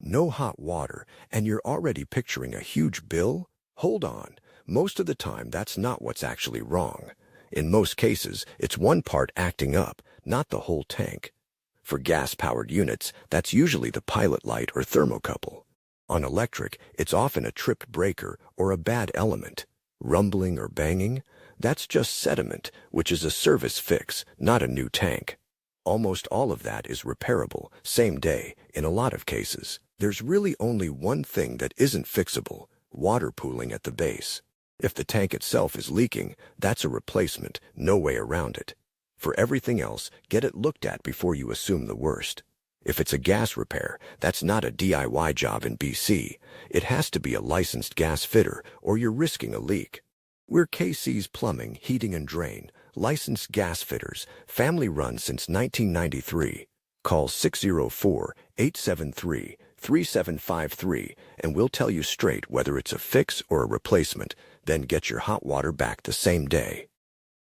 No hot water, and you're already picturing a huge bill? Hold on. Most of the time, that's not what's actually wrong. In most cases, it's one part acting up, not the whole tank. For gas-powered units, that's usually the pilot light or thermocouple. On electric, it's often a tripped breaker or a bad element. Rumbling or banging? That's just sediment, which is a service fix, not a new tank. Almost all of that is repairable, same day, in a lot of cases. There's really only one thing that isn't fixable: water pooling at the base. If the tank itself is leaking, that's a replacement, no way around it. For everything else, get it looked at before you assume the worst. If it's a gas repair, that's not a DIY job in BC. It has to be a licensed gas fitter, or you're risking a leak. We're KC's Plumbing, Heating and Drain, licensed gas fitters, family run since 1993. Call 604-873-3753 and we'll tell you straight whether it's a fix or a replacement, then get your hot water back the same day.